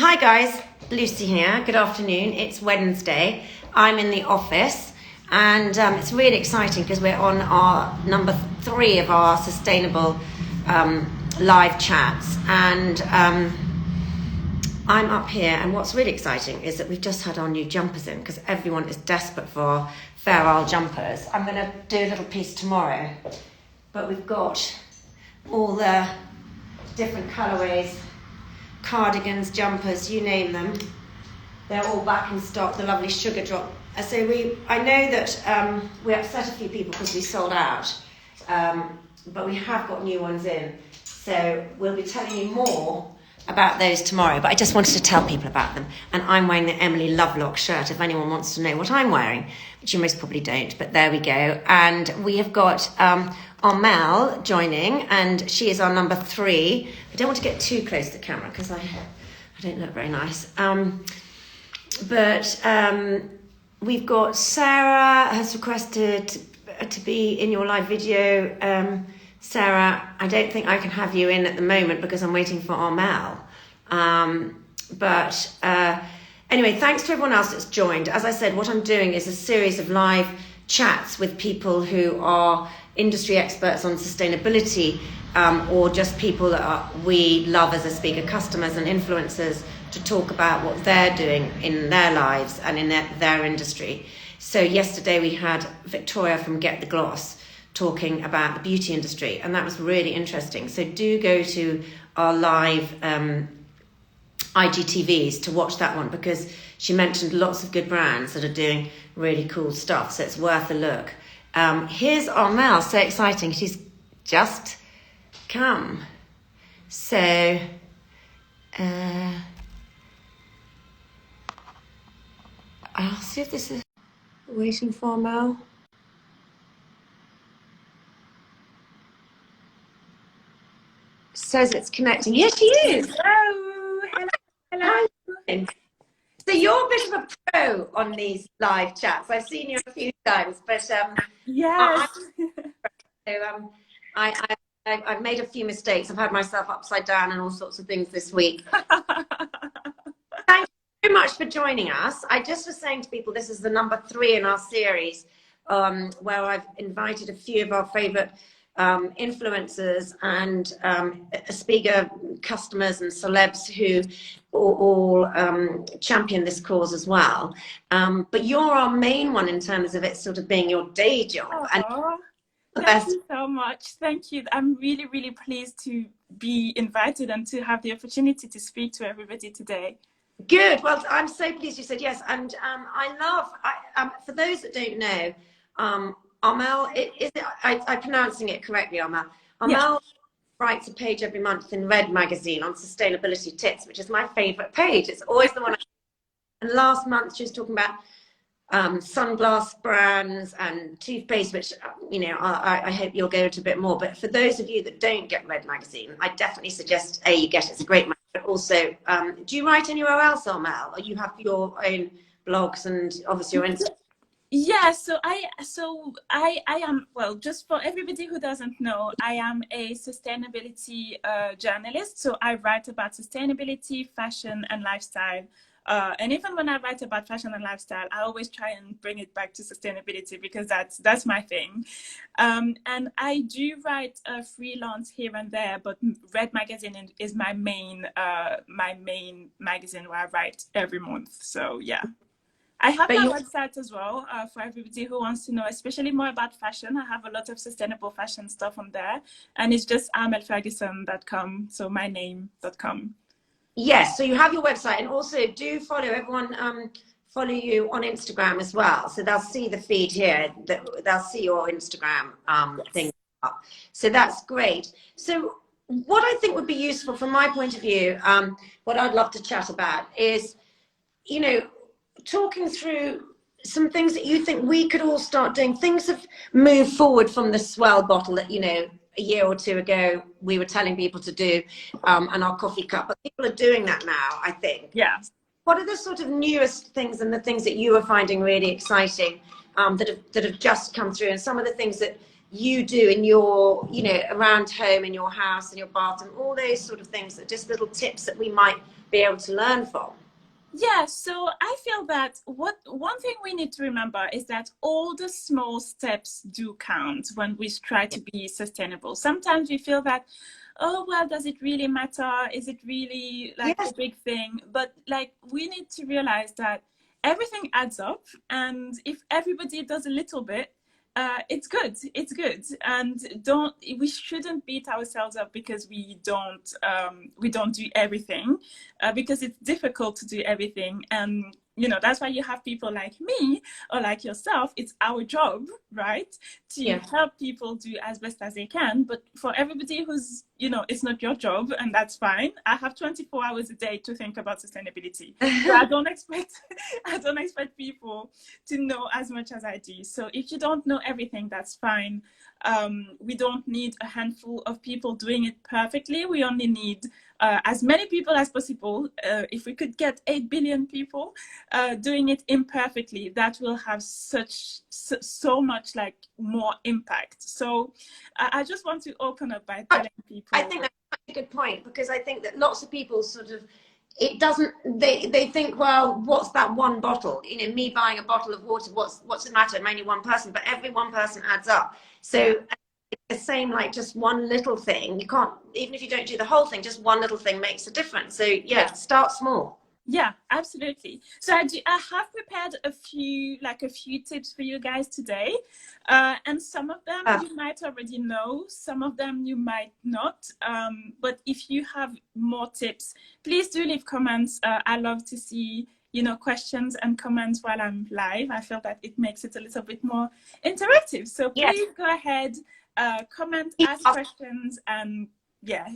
Hi guys, Lucy here. Good afternoon. It's Wednesday. I'm in the office and it's really exciting because we're on our number 3 of our sustainable live chats, and I'm up here, and what's really exciting is that we've just had our new jumpers in because everyone is desperate for Fair Isle jumpers. I'm going to do a little piece tomorrow, but we've got all the different colourways, cardigans, jumpers, you name them. They're all back in stock, the lovely sugar drop. So I know that we upset a few people because we sold out, but we have got new ones in. So we'll be telling you more about those tomorrow, but I just wanted to tell people about them. And I'm wearing the Emily Lovelock shirt, if anyone wants to know what I'm wearing, which you most probably don't, but there we go. And we have got Armelle joining, and she is our number 3. I don't want to get too close to the camera because I don't look very nice. But we've got Sarah has requested to be in your live video. Sarah, I don't think I can have you in at the moment because I'm waiting for Armelle. But anyway, thanks to everyone else that's joined. As I said, what I'm doing is a series of live chats with people who are industry experts on sustainability, or just people that we love as Aspiga customers and influencers, to talk about what they're doing in their lives and in their industry. So yesterday we had Victoria from Get the Gloss talking about the beauty industry, and that was really interesting. So do go to our live IGTVs to watch that one, because she mentioned lots of good brands that are doing really cool stuff, so it's worth a look. Here's Armelle, so exciting, she's just come. So I'll see if this is waiting for Armelle. Says it's connecting. Yes, she is. Hello. Hello. Hi. So you're a bit of a pro on these live chats. I've seen you a few times, but Yes. I've made a few mistakes. I've had myself upside down and all sorts of things this week. Thank you very much for joining us. I just was saying to people, this is the number 3 in our series, where I've invited a few of our favourite influencers and Aspiga customers and celebs who all champion this cause as well. But you're our main one in terms of it sort of being your day job. Aww. Thank you so much. Thank you. I'm really, really pleased to be invited and to have the opportunity to speak to everybody today. Good. Well, I'm so pleased you said yes. And I love, for those that don't know, Armelle, I'm pronouncing it correctly, Armelle. Armelle writes a page every month in Red magazine on sustainability tips, which is my favourite page. It's always the one. And last month she was talking about sunglass brands and toothpaste, which I hope you'll go into a bit more. But for those of you that don't get Red magazine, I definitely suggest you get it. It's a great magazine. But also, do you write anywhere else, Armelle, or you have your own blogs and obviously your Instagram? Yeah, so I am, well, just for everybody who doesn't know, I am a sustainability journalist. So I write about sustainability, fashion and lifestyle. And even when I write about fashion and lifestyle, I always try and bring it back to sustainability because that's my thing. And I do write freelance here and there, but Red Magazine is my main magazine where I write every month. So yeah. I have my website as well for everybody who wants to know, especially more about fashion. I have a lot of sustainable fashion stuff on there, and it's just armelleferguson.com, so my name.com. Yes, so you have your website, and also do follow everyone. Follow you on Instagram as well, so they'll see the feed here. They'll see your Instagram thing up. So that's great. So what I think would be useful from my point of view, what I'd love to chat about is, talking through some things that you think we could all start doing. Things have moved forward from the swell bottle that, a year or 2 ago we were telling people to do, and our coffee cup, but people are doing that now, I think. Yeah. What are the sort of newest things and the things that you are finding really exciting that have just come through, and some of the things that you do in your, you know, around home, in your house, in your bathroom, all those sort of things are just little tips that we might be able to learn from. Yeah, so I feel that one thing we need to remember is that all the small steps do count when we try to be sustainable. Sometimes we feel that, oh, well, does it really matter? Is it really like Yes. a big thing? But like we need to realize that everything adds up, and if everybody does a little bit, it's good. It's good, and we shouldn't beat ourselves up because we don't do everything, because it's difficult to do everything. And you know, that's why you have people like me or like yourself. It's our job, right, to help people do as best as they can. But for everybody who's, you know, it's not your job, and that's fine. I have 24 hours a day to think about sustainability, so I don't expect people to know as much as I do. So if you don't know everything, that's fine. We don't need a handful of people doing it perfectly. We only need as many people as possible. If we could get 8 billion people doing it imperfectly, that will have so much like more impact. So I just want to open up by telling people. I think that's a good point, because I think that lots of people sort of, it doesn't, they think, well, what's that one bottle? You know, me buying a bottle of water, what's the matter? I'm only one person, but every one person adds up. So it's the same, like just one little thing. You can't, even if you don't do the whole thing, just one little thing makes a difference. So yeah, start small. Yeah, absolutely. So I have prepared a few tips for you guys today, and some of them you might already know, some of them you might not. But if you have more tips, please do leave comments. I love to see, you know, questions and comments while I'm live. I feel that it makes it a little bit more interactive. So please go ahead, comment, ask questions, and yeah,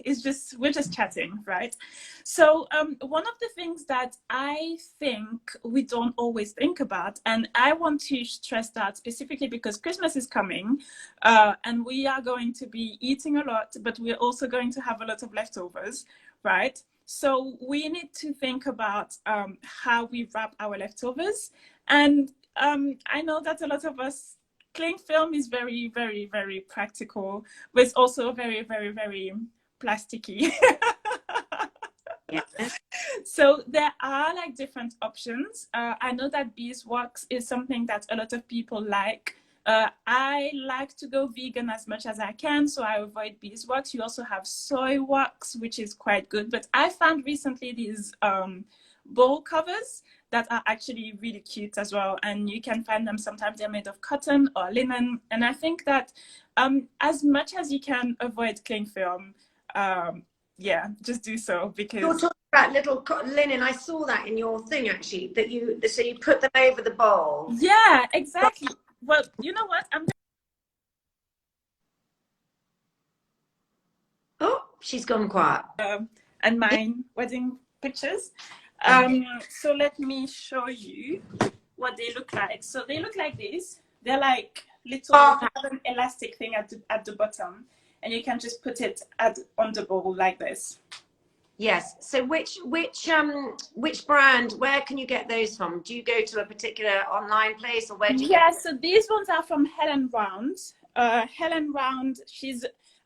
we're just chatting, right? So one of the things that I think we don't always think about, and I want to stress that specifically because Christmas is coming, and we are going to be eating a lot, but we're also going to have a lot of leftovers, right? So we need to think about how we wrap our leftovers. And I know that a lot of us, cling film is very, very, very practical, but it's also very, very, very plasticky. So there are like different options. I know that beeswax is something that a lot of people like. I like to go vegan as much as I can, so I avoid beeswax. You also have soy wax, which is quite good. But I found recently these bowl covers that are actually really cute as well. And you can find them, sometimes they're made of cotton or linen. And I think that as much as you can avoid cling film, yeah, just do so, because you're talking about little linen. I saw that in your thing actually, that you put them over the bowl. Yeah, exactly. Well, you know what? Oh, she's gone quiet. And my wedding pictures. So let me show you what they look like. So they look like this. They're like little have an elastic thing at the bottom, and you can just put it on the bowl like this. Yes. So which brand, where can you get those from? Do you go to a particular online place, or where do you get them? So these ones are from Helen Round. Helen Round,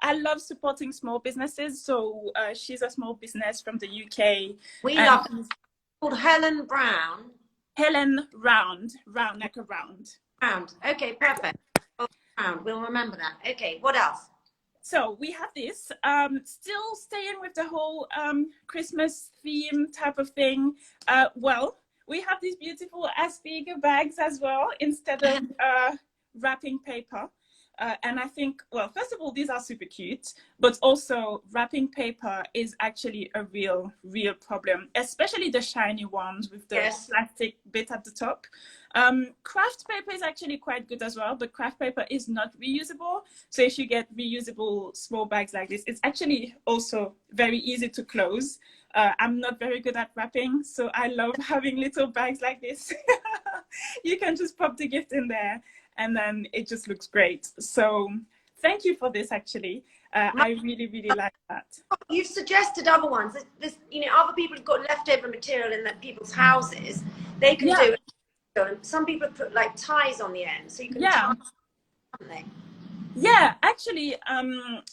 I love supporting small businesses. So she's a small business from the UK. We love it. Called Helen Brown. Helen Round like a round. Round. Okay, perfect. Round. We'll remember that. Okay, what else? So we have this, still staying with the whole Christmas theme type of thing. Well, we have these beautiful Aspiga bags as well, instead of wrapping paper. And I think, well, first of all, these are super cute, but also wrapping paper is actually a real problem, especially the shiny ones with the plastic bit at the top. Craft paper is actually quite good as well, but craft paper is not reusable. So if you get reusable small bags like this, it's actually also very easy to close. I'm not very good at wrapping, so I love having little bags like this. You can just pop the gift in there, and then it just looks great. So thank you for this, actually. I really like that. You've suggested other ones. There's, you know, other people have got leftover material in people's houses. They can do it. Some people put like ties on the end, so you can tie something. Yeah, actually,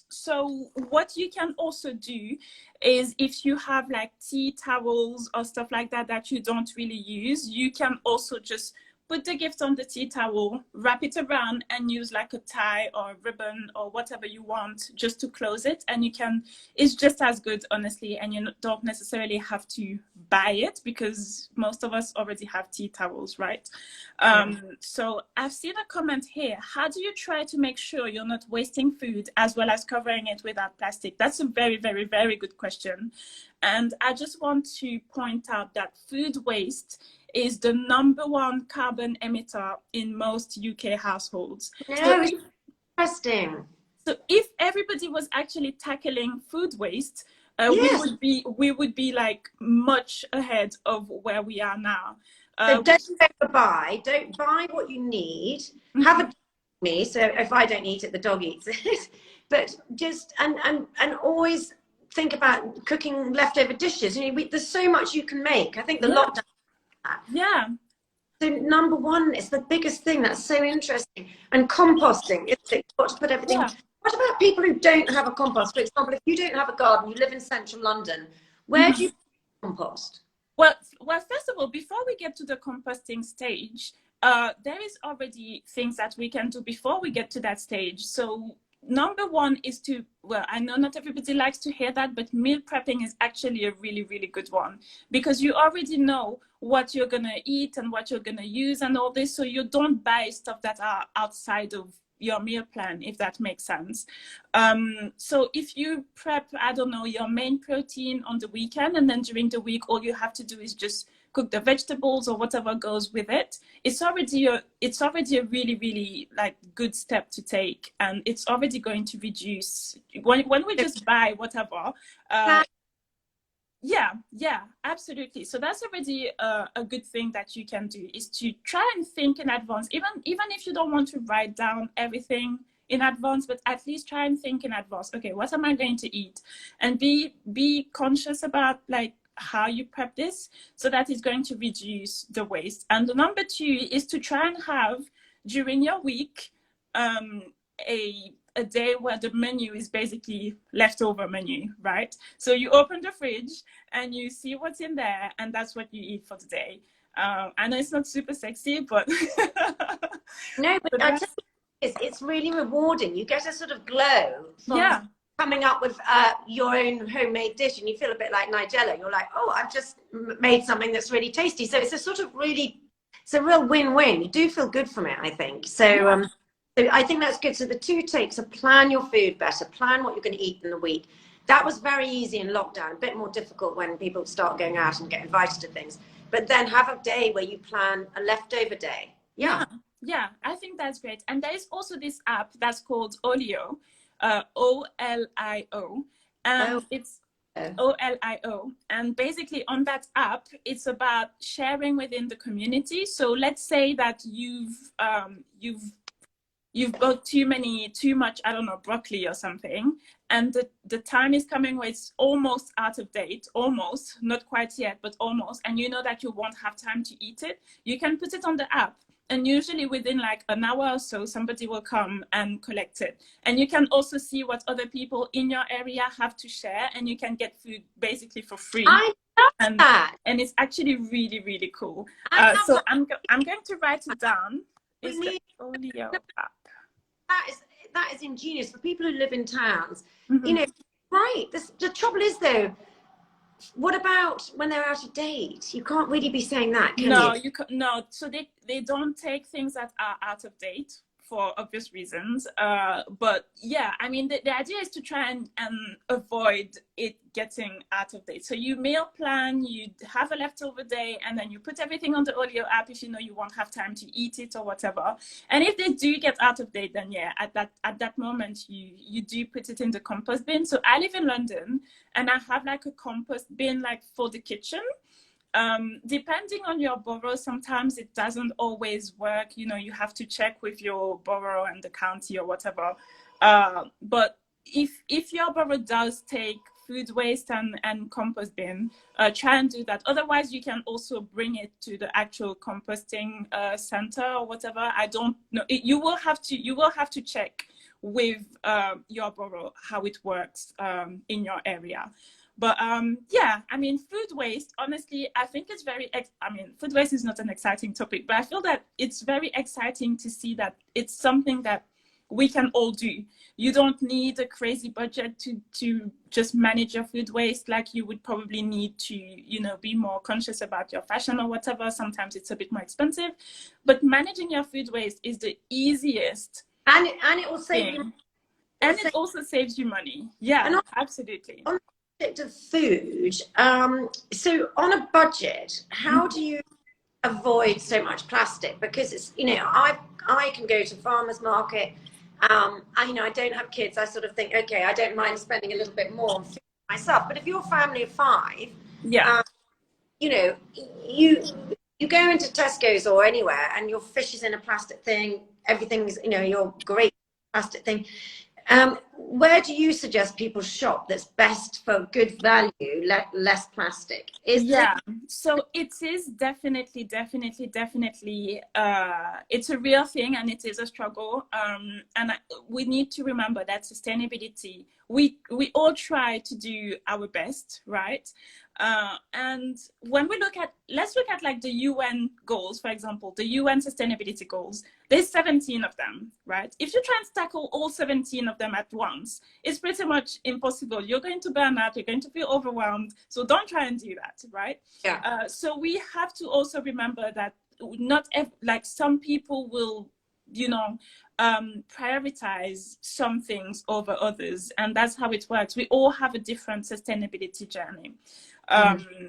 so what you can also do is if you have like tea towels or stuff like that that you don't really use, you can also just put the gift on the tea towel, wrap it around, and use like a tie or a ribbon or whatever you want just to close it. And you can, it's just as good, honestly, and you don't necessarily have to buy it because most of us already have tea towels, right? So I've seen a comment here. How do you try to make sure you're not wasting food as well as covering it without plastic? That's a very, very, very good question. And I just want to point out that food waste is the #1 carbon emitter in most UK households. No, it's interesting. So if everybody was actually tackling food waste, Yes. we would be like much ahead of where we are now. So don't overbuy. Don't buy what you need. Have a me. So if I don't eat it, the dog eats it. But just and always think about cooking leftover dishes. You know, there's so much you can make. I think the lockdown. Yeah. So #1, it's the biggest thing. That's so interesting. And composting, isn't it? You've got to put everything. Yeah. What about people who don't have a compost? For example, if you don't have a garden, you live in central London, where do you compost? Well, first of all, before we get to the composting stage, there is already things that we can do before we get to that stage. So #1 is to, well, I know not everybody likes to hear that, but meal prepping is actually a really, really good one because you already know what you're going to eat and what you're going to use and all this. So you don't buy stuff that are outside of your meal plan, if that makes sense. So if you prep, I don't know, your main protein on the weekend, and then during the week, all you have to do is just cook the vegetables or whatever goes with it. It's already a really, really like good step to take, and it's already going to reduce when we just buy whatever. Yeah, absolutely. So that's already a good thing that you can do, is to try and think in advance, even if you don't want to write down everything in advance, but at least try and think in advance. Okay, what am I going to eat? And be conscious about like how you prep this so that it's going to reduce the waste. And the #2 is to try and have during your week a day where the menu is basically leftover menu, right? So you open the fridge and you see what's in there, and that's what you eat for the day. I know it's not super sexy, but No, but I tell you, it's really rewarding. You get a sort of glow from coming up with your own homemade dish, and you feel a bit like Nigella. You're like, oh, I've just made something that's really tasty. So it's a sort of really, it's a real win-win. You do feel good from it, I think. So, so I think that's good. So the 2 takes are plan your food better, plan what you're going to eat in the week. That was very easy in lockdown, a bit more difficult when people start going out and get invited to things. But then have a day where you plan a leftover day. Yeah, I think that's great. And there is also this app that's called Olio, Olio, and it's Olio. And basically on that app, it's about sharing within the community. So let's say that you've got too much, I don't know, broccoli or something, and the time is coming where it's almost out of date, almost, not quite yet, but almost, and you know that you won't have time to eat it. You can put it on the app, and usually within like an hour or so, somebody will come and collect it. And you can also see what other people in your area have to share, and you can get food basically for free. I love that. And it's actually really, really cool. So I'm going to write it down. It's the Olio app. That is ingenious for people who live in towns. You know, right? The trouble is though, what about when they're out of date? You can't really be saying that, can you? No. So they don't take things that are out of date for obvious reasons. But yeah, I mean, the idea is to try and avoid it getting out of date. So you meal plan, you have a leftover day, and then you put everything on the Olio app if you know you won't have time to eat it or whatever. And if they do get out of date, then yeah, at that moment, you do put it in the compost bin. So I live in London, and I have like a compost bin like for the kitchen. Depending on your borough, sometimes it doesn't always work. You know, you have to check with your borough and the county or whatever. But if your borough does take food waste and compost bin, try and do that. Otherwise, you can also bring it to the actual composting center or whatever. I don't know. You will have to check with your borough, how it works in your area. But yeah, I mean, food waste, honestly, I think it's food waste is not an exciting topic, but I feel that it's very exciting to see that it's something that we can all do. You don't need a crazy budget to just manage your food waste like you would probably need to, you know, be more conscious about your fashion or whatever. Sometimes it's a bit more expensive, but managing your food waste is the easiest. And it will save you. And it also saves you money. Yeah, absolutely. On the subject of food, so on a budget, how do you avoid so much plastic? Because it's, you know, I can go to farmers market. You know, I don't have kids. I sort of think, okay, I don't mind spending a little bit more on food myself. But if you're a family of 5, yeah, you know, you go into Tesco's or anywhere, and your fish is in a plastic thing. Everything's, you know, your great plastic thing. Where do you suggest people shop that's best for good value, less plastic? So it is definitely it's a real thing, and it is a struggle, and we need to remember that sustainability, we all try to do our best, right? And when we let's look at like the UN goals, for example, the UN sustainability goals, there's 17 of them, right? If you try and tackle all 17 of them at once, it's pretty much impossible. You're going to burn out, you're going to feel overwhelmed. So don't try and do that, right? Yeah. So we have to also remember that like some people will, you know, prioritize some things over others, and that's how it works. We all have a different sustainability journey.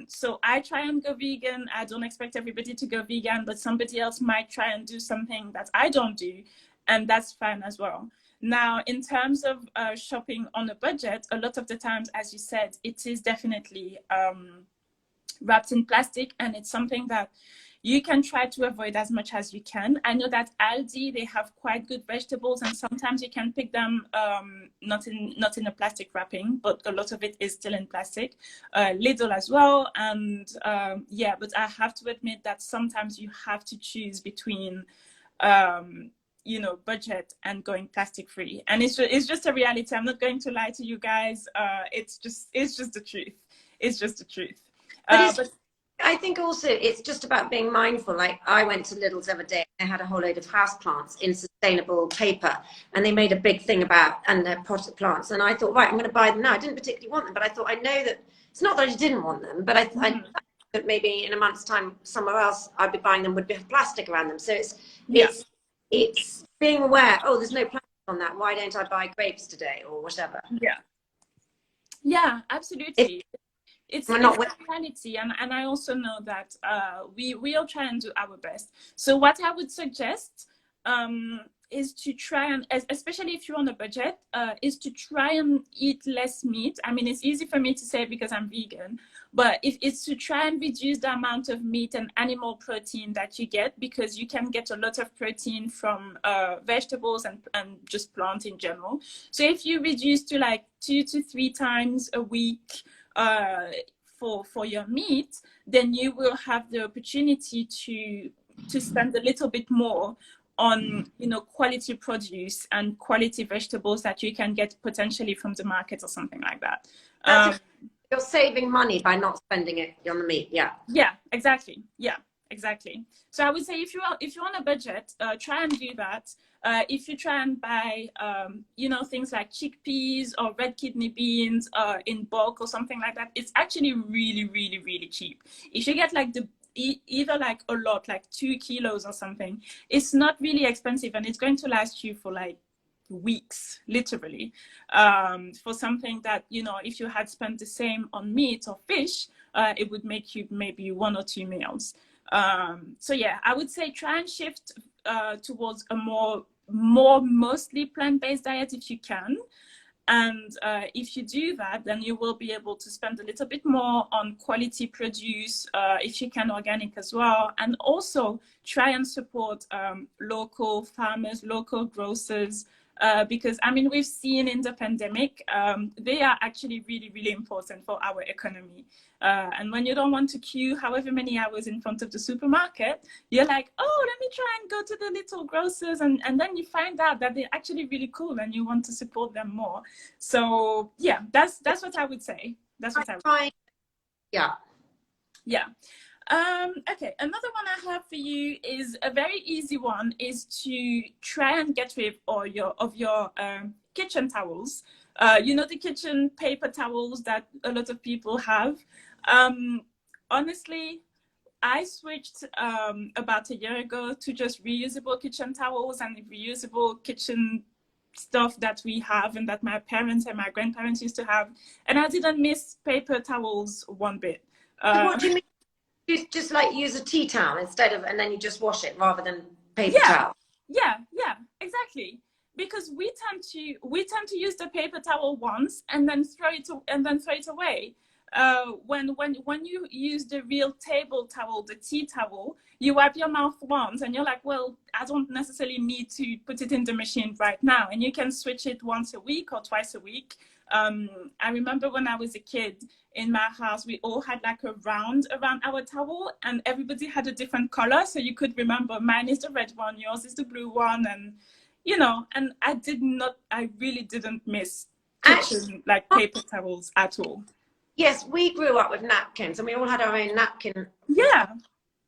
So I try and go vegan. I don't expect everybody to go vegan, but somebody else might try and do something that I don't do, and that's fine as well. Now, in terms of shopping on a budget, a lot of the times, as you said, it is definitely wrapped in plastic, and it's something that you can try to avoid as much as you can. I know that Aldi, they have quite good vegetables, and sometimes you can pick them not in a plastic wrapping, but a lot of it is still in plastic. Lidl as well, and yeah, but I have to admit that sometimes you have to choose between you know, budget and going plastic free, and it's just a reality. I'm not going to lie to you guys. It's just the truth. It's just the truth. But I think also it's just about being mindful. Like, I went to Lidl's the other day, they had a whole load of houseplants in sustainable paper, and they made a big thing about, and they're potted plants. And I thought, right, I'm going to buy them now. I didn't particularly want them, but I thought, I know that it's not that I didn't want them, but I thought that maybe in a month's time, somewhere else I'd be buying them would be plastic around them. So it's being aware. Oh, there's no plastic on that. Why don't I buy grapes today or whatever? Yeah, absolutely. It's a reality, and I also know that we all try and do our best. So what I would suggest is to try and, especially if you're on a budget, is to try and eat less meat. I mean, it's easy for me to say because I'm vegan, but it's to try and reduce the amount of meat and animal protein that you get, because you can get a lot of protein from vegetables and just plant in general. So if you reduce to like 2 to 3 times a week for your meat, then you will have the opportunity to spend a little bit more on, you know, quality produce and quality vegetables that you can get potentially from the market or something like that. You're saving money by not spending it on the meat. Yeah, exactly. So I would say if you're on a budget, try and do that. If you try and buy, you know, things like chickpeas or red kidney beans in bulk or something like that, it's actually really, really, really cheap. If you get like either like a lot, like 2 kilos or something, it's not really expensive, and it's going to last you for like weeks, literally, for something that, you know, if you had spent the same on meat or fish, it would make you maybe 1 or 2 meals. So yeah, I would say try and shift towards a more mostly plant-based diet if you can. And if you do that, then you will be able to spend a little bit more on quality produce, if you can, organic as well. And also try and support local farmers, local grocers, because I mean, we've seen in the pandemic, they are actually really, really important for our economy. And when you don't want to queue however many hours in front of the supermarket, you're like, oh, let me try and go to the little grocers. And then you find out that they're actually really cool and you want to support them more. So yeah, that's what I would say. That's what I would say. Yeah. Yeah. Okay, another one I have for you is a very easy one, is to try and get rid of your kitchen towels. You know, the kitchen paper towels that a lot of people have. Honestly, I switched about a year ago to just reusable kitchen towels and reusable kitchen stuff that we have and that my parents and my grandparents used to have, and I didn't miss paper towels one bit. What do you mean? You just like use a tea towel instead of, and then you just wash it rather than paper towel. Yeah, exactly. Because we tend to use the paper towel once and then throw it away. When you use the real table towel, the tea towel, you wipe your mouth once and you're like, well, I don't necessarily need to put it in the machine right now. And you can switch it once a week or twice a week. I remember when I was a kid, in my house, we all had like a round around our towel and everybody had a different color. So you could remember, mine is the red one, yours is the blue one. And, you know, and I really didn't miss kitchen, like paper towels at all. Yes, we grew up with napkins and we all had our own napkin. Yeah.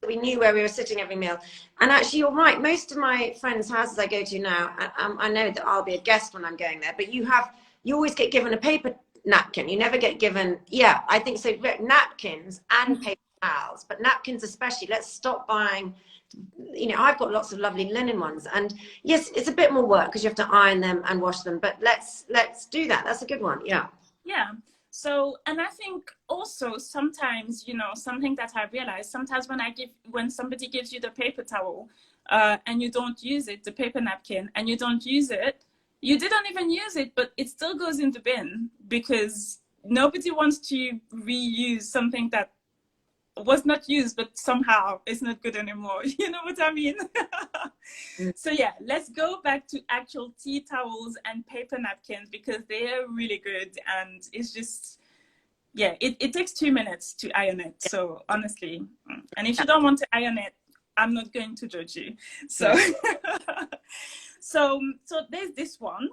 We knew where we were sitting every meal. And actually, you're right. Most of my friends' houses I go to now, I know that I'll be a guest when I'm going there, but you always get given a paper napkin. You never get given, yeah, I think so. Napkins and paper towels, but napkins especially. Let's stop buying, you know, I've got lots of lovely linen ones. And yes, it's a bit more work because you have to iron them and wash them, but let's do that. That's a good one. Yeah. Yeah. So, and I think also sometimes, you know, something that I realized, sometimes when somebody gives you the paper towel and you don't use it, the paper napkin, and you don't use it, you didn't even use it, but it still goes in the bin because nobody wants to reuse something that was not used, but somehow it's not good anymore. You know what I mean? So yeah, let's go back to actual tea towels and paper napkins because they are really good. And it's just, yeah, it takes 2 minutes to iron it. So honestly, and if you don't want to iron it, I'm not going to judge you. So, so there's this one.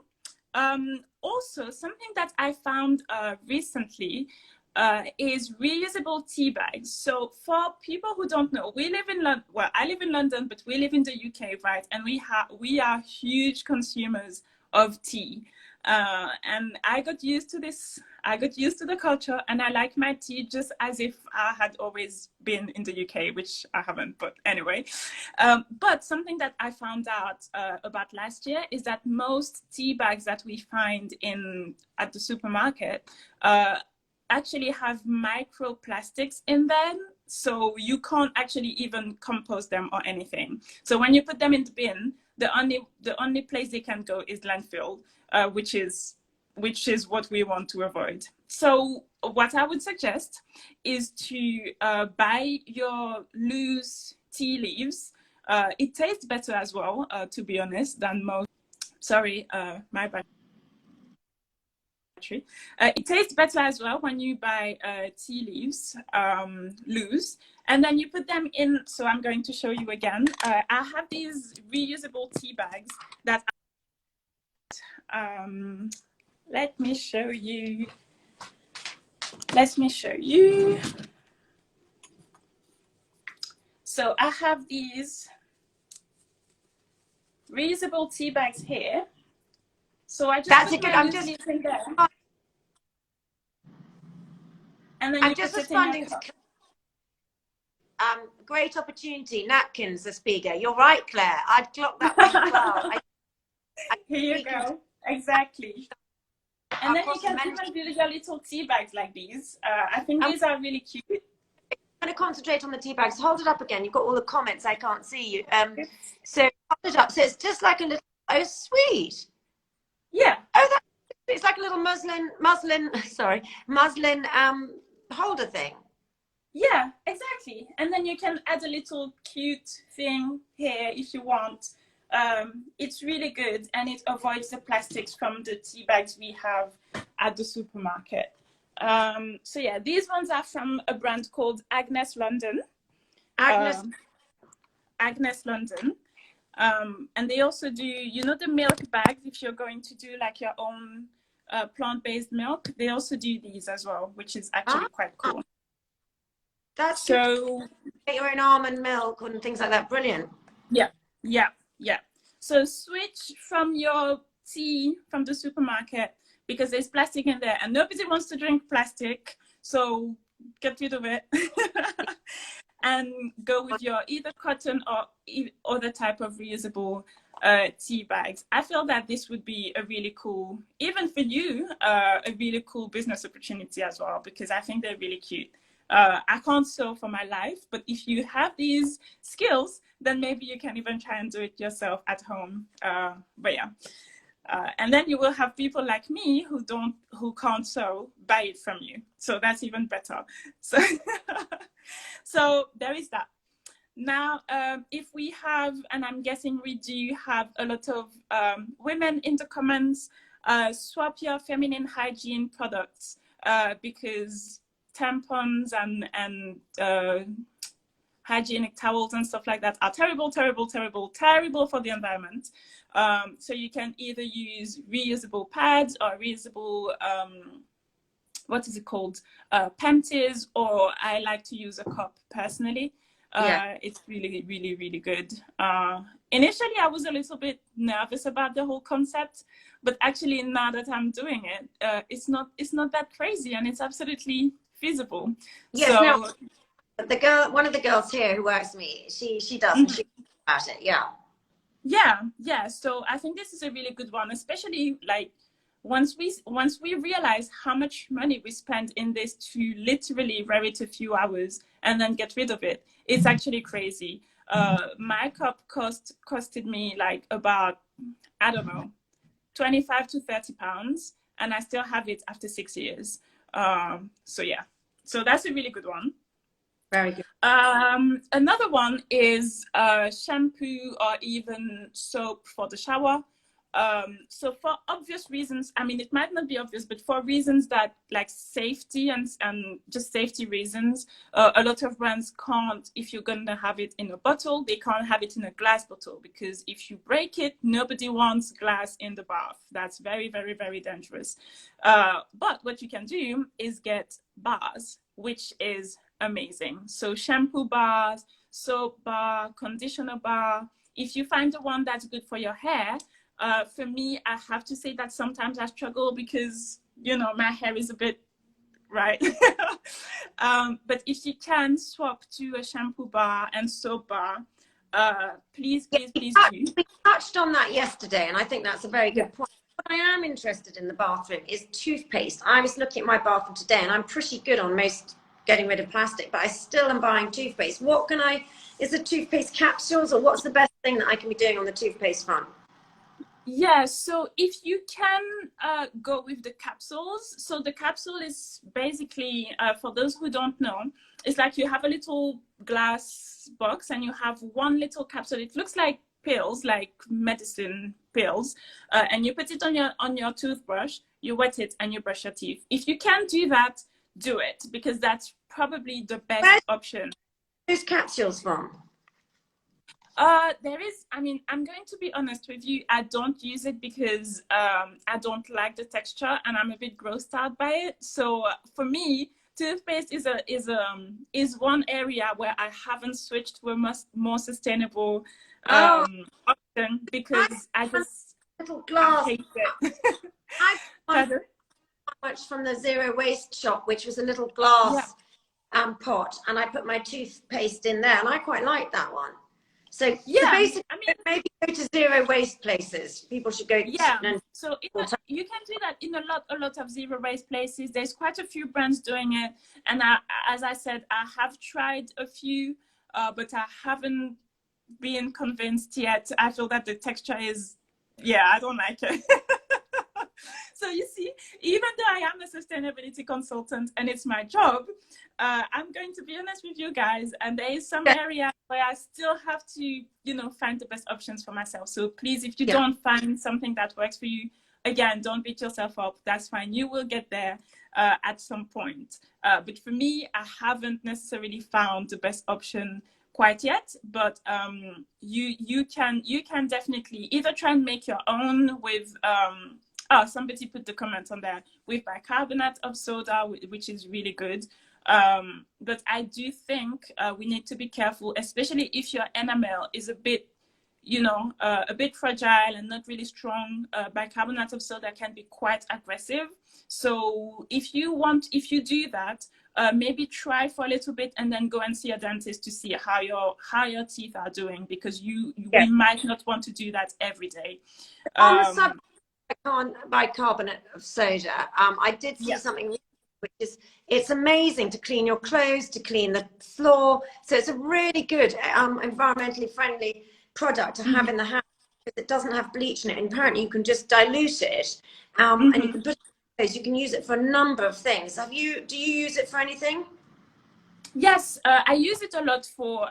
Also, something that I found recently is reusable tea bags. So for people who don't know, we live in London. Well, I live in London, but we live in the UK, right? And we are huge consumers of tea. And I got used to this. I got used to the culture, and I like my tea just as if I had always been in the UK, which I haven't, but anyway. But something that I found out about last year is that most tea bags that we find at the supermarket actually have microplastics in them, so you can't actually even compost them or anything. So when you put them in the bin, the only place they can go is landfill, which is what we want to avoid. So what I would suggest is to buy your loose tea leaves. It tastes better as well, to be honest, than most. Sorry, my bad. It tastes better as well when you buy tea leaves loose, and then you put them in. So I'm going to show you again. I have these reusable tea bags that let me show you. So I have these reusable tea bags here. So I just put my loose leaves in there. And then I'm just responding to great opportunity, napkins, Aspiga. You're right, Claire. I'd clock that one as well. Here you go. Exactly. And then you can even do your little tea bags like these. I think these are really cute. I'm going to concentrate on the tea bags. Hold it up again. You've got all the comments. I can't see you. So hold it up. So it's just like a little. Oh, sweet. Yeah. Oh, it's like a little muslin holder thing. Yeah, exactly. And then you can add a little cute thing here if you want. It's really good, and it avoids the plastics from the tea bags we have at the supermarket. So yeah, these ones are from a brand called Agnes London. Agnes. Agnes London. And they also do, you know, the milk bags, if you're going to do like your own plant-based milk, they also do these as well, which is actually quite cool. That's so good. Get your own almond milk and things like that. Brilliant. Yeah. So switch from your tea from the supermarket, because there's plastic in there and nobody wants to drink plastic, so get rid of it. And go with your either cotton or other type of reusable tea bags. I feel that this would be a really cool, even for you, a really cool business opportunity as well, because I think they're really cute. I can't sew for my life, but if you have these skills, then maybe you can even try and do it yourself at home. But yeah. And then you will have people like me who can't sew buy it from you. So that's even better. So, so there is that. Now, if we have, and I'm guessing we do have a lot of women in the comments, swap your feminine hygiene products, because tampons and hygienic towels and stuff like that are terrible for the environment. So you can either use reusable pads or reusable, what is it called? Panties, or I like to use a cup personally. It's really good. Initially, I was a little bit nervous about the whole concept, but actually now that I'm doing it, it's not that crazy, and it's absolutely feasible. Yes, so, no, the girl, one of the girls here who works with me, she does, and she about it. Yeah. So I think this is a really good one, especially like once we realize how much money we spend in this to literally wear it a few hours and then get rid of it. It's actually crazy. My cup costed me like about, I don't know, 25 to 30 pounds, and I still have it after 6 years. So yeah, so that's a really good one. Very good. Another one is shampoo or even soap for the shower. So for obvious reasons, I mean, it might not be obvious, but for reasons that like safety and just safety reasons, a lot of brands can't, if you're going to have it in a bottle, they can't have it in a glass bottle, because if you break it, nobody wants glass in the bath. That's very dangerous. But what you can do is get bars, which is amazing. So shampoo bars, soap bar, conditioner bar. If you find the one that's good for your hair, for me, I have to say that sometimes I struggle because, you know, my hair is a bit, right? But if you can swap to a shampoo bar and soap bar, please do. We touched on that yesterday, and I think that's a very good point. What I am interested in the bathroom is toothpaste. I was looking at my bathroom today, and I'm pretty good on most getting rid of plastic, but I still am buying toothpaste. Is it toothpaste capsules, or what's the best thing that I can be doing on the toothpaste front? Yeah, so if you can go with the capsules, so the capsule is basically, for those who don't know, it's like you have a little glass box and you have one little capsule. It looks like pills, like medicine pills, and you put it on your toothbrush, you wet it, and you brush your teeth. If you can do that, do it, because that's probably the best option. Where's capsules from? There is, I mean, I'm going to be honest with you, I don't use it because I don't like the texture and I'm a bit grossed out by it. So for me, toothpaste is one area where I haven't switched to a more sustainable option, because I just little glass. I hate it. I bought much from the Zero Waste shop, which was a little glass pot, and I put my toothpaste in there, and I quite like that one. So, so basically, I mean, maybe go to zero waste places. People should go. You can do that in a lot of zero waste places. There's quite a few brands doing it, and as I said, I have tried a few, but I haven't been convinced yet. I feel that the texture is, I don't like it. So you see, even though I am a sustainability consultant and it's my job, I'm going to be honest with you guys, and there is some area where I still have to, you know, find the best options for myself. So please, if you don't find something that works for you, again, don't beat yourself up. That's fine. You will get there at some point. But for me, I haven't necessarily found the best option quite yet, but you can definitely either try and make your own with somebody put the comment on there, with bicarbonate of soda, which is really good. But I do think we need to be careful, especially if your enamel is a bit, you know, a bit fragile and not really strong. Bicarbonate of soda can be quite aggressive. So if you do that, maybe try for a little bit and then go and see a dentist to see how your teeth are doing, because we might not want to do that every day. On the subject of bicarbonate of soda, I did see something which is, it's amazing to clean your clothes, to clean the floor. So it's a really good environmentally friendly product to have in the house, because it doesn't have bleach in it, and apparently you can just dilute it, and you can put it, you can use it for a number of things. Do you use it for anything? Yes, I use it a lot for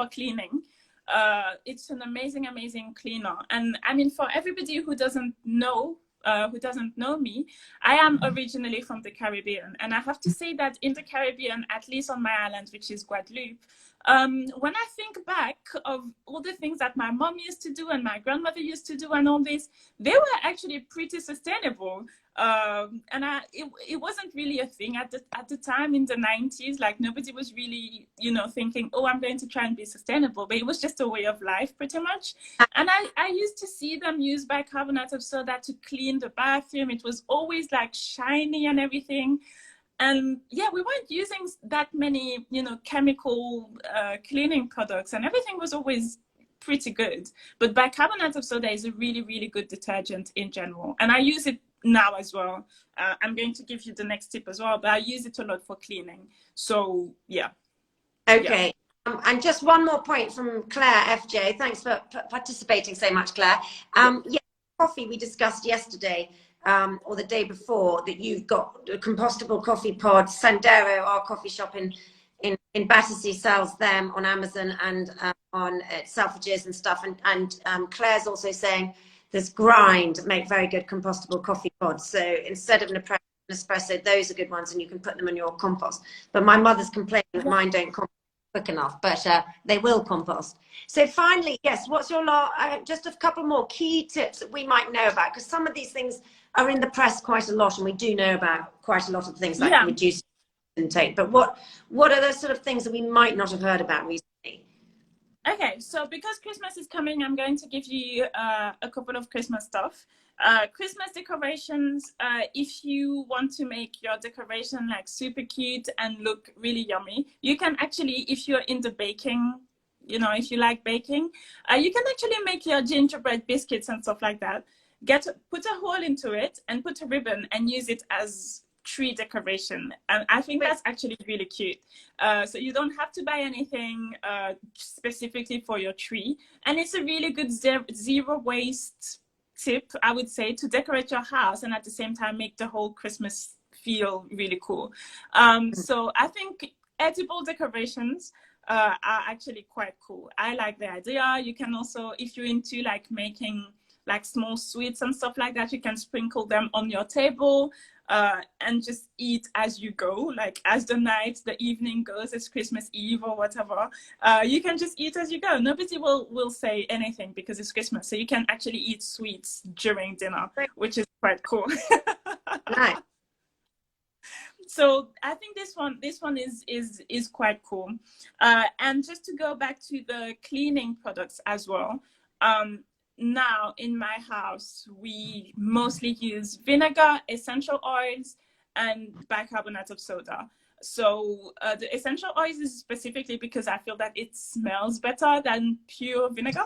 cleaning. It's an amazing cleaner. And I mean, for everybody who doesn't know me, I am originally from the Caribbean, and I have to say that in the Caribbean, at least on my island, which is Guadeloupe, when I think back of all the things that my mom used to do and my grandmother used to do and all this, they were actually pretty sustainable. And it wasn't really a thing at the time in the 90s. Like, nobody was really, you know, thinking, oh, I'm going to try and be sustainable, but it was just a way of life pretty much. And I used to see them use bicarbonate of soda to clean the bathroom. It was always like shiny and everything. And yeah, we weren't using that many, you know, chemical cleaning products, and everything was always pretty good. But bicarbonate of soda is a really good detergent in general, and I use it now as well. I'm going to give you the next tip as well, but I use it a lot for cleaning. So yeah. Okay. And just one more point from Claire FJ. Thanks for participating so much, Claire. Coffee we discussed yesterday, or the day before, that you've got compostable coffee pods. Sendero, our coffee shop in Battersea, sells them on Amazon and on Selfridges and stuff. And Claire's also saying there's Grind, make very good compostable coffee pods. So instead of an espresso, those are good ones, and you can put them in your compost. But my mother's complaining that mine don't compost quick enough, but they will compost. So finally, yes, what's your just a couple more key tips that we might know about, because some of these things are in the press quite a lot, and we do know about quite a lot of things like reduced intake. But what are those sort of things that we might not have heard about recently? Okay, so because Christmas is coming, I'm going to give you a couple of Christmas stuff. Christmas decorations, if you want to make your decoration like super cute and look really yummy, you can actually, if you're into baking, you know, if you like baking, you can actually make your gingerbread biscuits and stuff like that. Put a hole into it and put a ribbon and use it as tree decoration, and I think that's actually really cute. So you don't have to buy anything specifically for your tree, and it's a really good zero waste tip, I would say, to decorate your house and at the same time make the whole Christmas feel really cool. So I think edible decorations are actually quite cool. I like the idea. You can also, if you're into like making like small sweets and stuff like that, you can sprinkle them on your table and just eat as you go, like as the evening goes, it's Christmas Eve or whatever. You can just eat as you go. Nobody will say anything because it's Christmas. So you can actually eat sweets during dinner, which is quite cool. Nice. So I think this one is quite cool. And just to go back to the cleaning products as well. Now in my house, we mostly use vinegar, essential oils, and bicarbonate of soda. So the essential oils is specifically because I feel that it smells better than pure vinegar.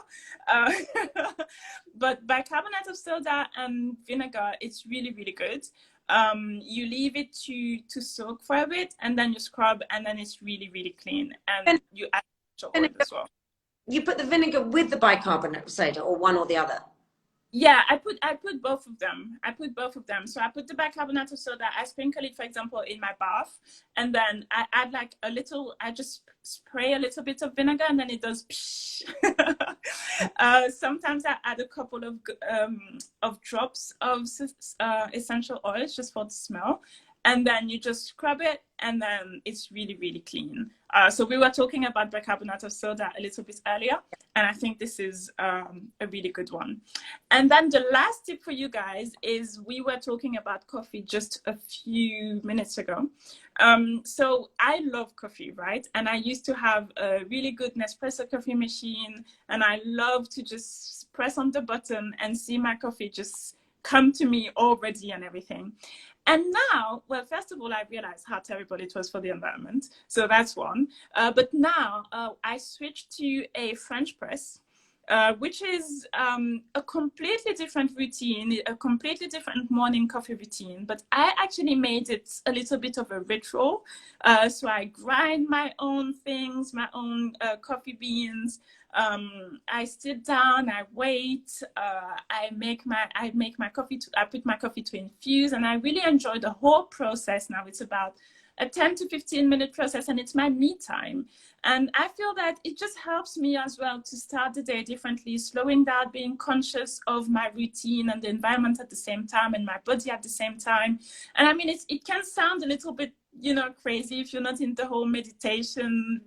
But bicarbonate of soda and vinegar, it's really good. You leave it to soak for a bit, and then you scrub, and then it's really clean. And you add essential oil as well. You put the vinegar with the bicarbonate of soda, or one or the other? Yeah, I put both of them. I put both of them. So I put the bicarbonate of soda. I sprinkle it, for example, in my bath, and then I add like a little. I just spray a little bit of vinegar, and then it does. Psh. Sometimes I add a couple of drops of essential oils just for the smell, and then you just scrub it, and then it's really, really clean. So we were talking about bicarbonate of soda a little bit earlier, and I think this is a really good one. And then the last tip for you guys is we were talking about coffee just a few minutes ago. So I love coffee, right? And I used to have a really good Nespresso coffee machine, and I love to just press on the button and see my coffee just come to me all ready and everything. And now, well, first of all, I realized how terrible it was for the environment. So that's one. But now I switched to a French press, which is a completely different routine, a completely different morning coffee routine. But I actually made it a little bit of a ritual. So I grind my own things, my own coffee beans. I sit down, I wait, I make my coffee, I put my coffee to infuse, and I really enjoy the whole process now. It's about a 10 to 15-minute process, and it's my me time. And I feel that it just helps me as well to start the day differently, slowing down, being conscious of my routine and the environment at the same time, and my body at the same time. And I mean, it can sound a little bit, crazy if you're not in the whole meditation,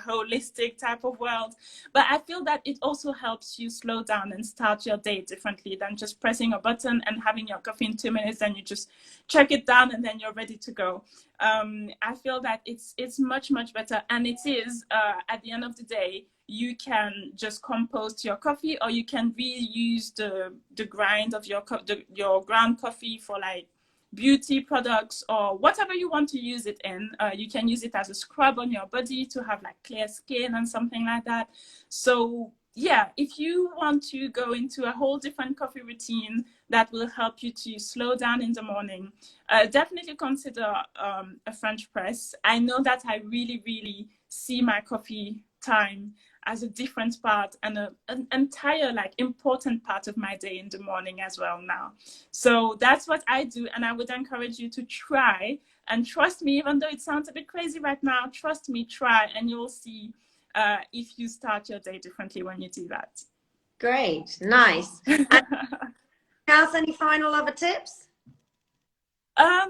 holistic type of world, but I feel that it also helps you slow down and start your day differently than just pressing a button and having your coffee in 2 minutes, and you just check it down and then you're ready to go. I feel that it's much better, and it is at the end of the day, you can just compost your coffee, or you can reuse the grind of your ground coffee for like beauty products or whatever you want to use it in. You can use it as a scrub on your body to have like clear skin and something like that. So yeah, if you want to go into a whole different coffee routine that will help you to slow down in the morning, definitely consider a French press. I know that I really see my coffee time as a different part and an entire like important part of my day in the morning as well now. So that's what I do, and I would encourage you to try, and trust me, even though it sounds a bit crazy right now, trust me, try, and you'll see if you start your day differently when you do that. Great, nice. And else, any final other tips? Yeah,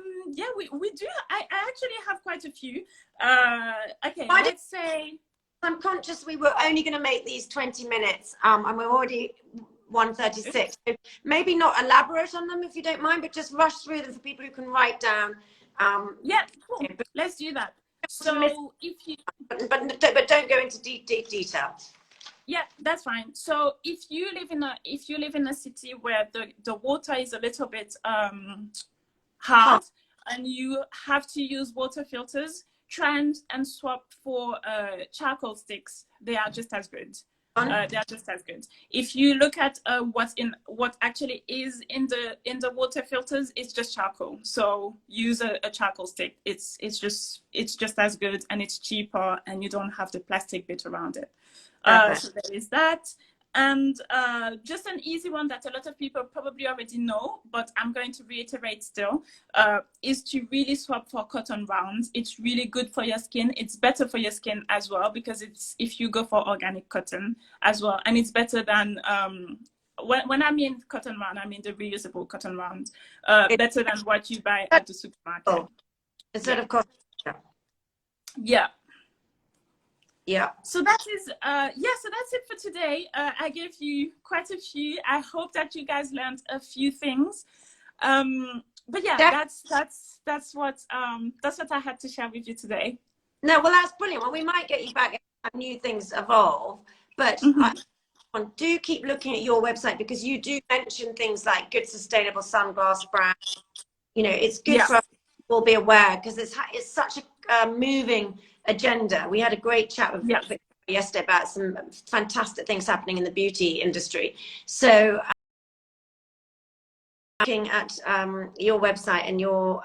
we do. I actually have quite a few. Okay, let's say I'm conscious we were only going to make these 20 minutes, and we're already 1:36. So maybe not elaborate on them if you don't mind, but just rush through them for people who can write down. Yeah, cool. Let's do that. So if you, but don't go into deep detail. Yeah, that's fine. So if you live in a city where the water is a little bit hard, and you have to use water filters, try and swap for charcoal sticks. They are just as good. They are just as good. If you look at what actually is in the water filters, it's just charcoal. So use a charcoal stick. It's just as good, and it's cheaper, and you don't have the plastic bit around it. So there is that. And just an easy one that a lot of people probably already know, but I'm going to reiterate still, is to really swap for cotton rounds. It's really good for your skin. It's better for your skin as well, because it's if you go for organic cotton as well. And it's better than, when I mean cotton round, I mean the reusable cotton round, better than what you buy at the supermarket. Instead of cotton. Yeah. Yeah. So that is so that's it for today. I gave you quite a few. I hope that you guys learned a few things. But yeah, that's what I had to share with you today. No, well, that's brilliant. Well, we might get you back and new things evolve, but do keep looking at your website, because you do mention things like good sustainable sunglass brands. It's good for us to all be aware, because it's such a moving agenda. We had a great chat with Victoria yesterday about some fantastic things happening in the beauty industry. So looking at your website and your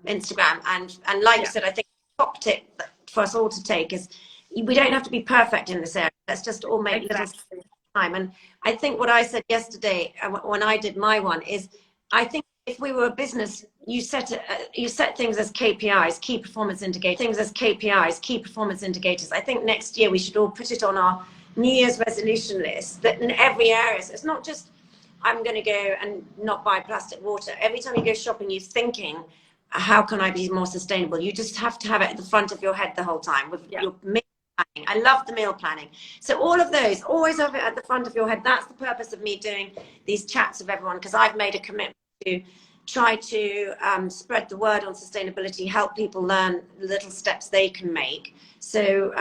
Instagram, and like you said, I think the top tip for us all to take is we don't have to be perfect in this area. Let's just all make little time. And I think what I said yesterday when I did my one is, I think if we were a business, you set things as KPIs, key performance indicators. I think next year we should all put it on our New Year's resolution list, that in every area. So it's not just I'm going to go and not buy plastic water. Every time you go shopping, you're thinking, how can I be more sustainable? You just have to have it at the front of your head the whole time with your meal planning. I love the meal planning. So all of those, always have it at the front of your head. That's the purpose of me doing these chats with everyone, because I've made a commitment to try to spread the word on sustainability, help people learn little steps they can make. So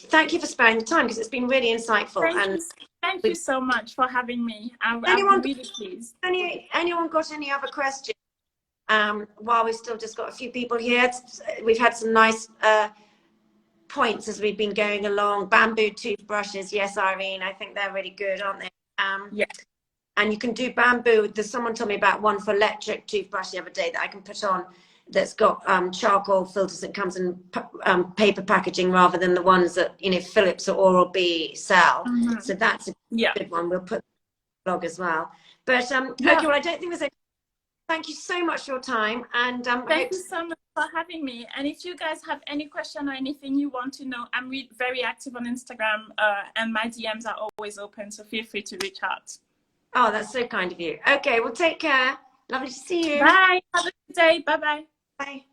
thank you for sparing the time, because it's been really insightful. Thank you so much for having me. I'm really pleased. Anyone got any other questions? While we've still just got a few people here, we've had some nice points as we've been going along. Bamboo toothbrushes, yes, Irene, I think they're really good, aren't they? Yeah. And you can do bamboo. There's someone told me about one for electric toothbrush the other day that I can put on, that's got charcoal filters that comes in paper packaging rather than the ones that, you know, Philips or Oral-B sell. Mm-hmm. So that's a good one. We'll put the blog as well. But okay, well, I don't think there's any. Thank you so much for your time, and thank you so much for having me. And if you guys have any question or anything you want to know, I'm very active on Instagram, and my DMs are always open, so feel free to reach out. Oh, that's so kind of you. Okay, well, take care. Lovely to see you. Bye. Have a good day. Bye-bye. Bye.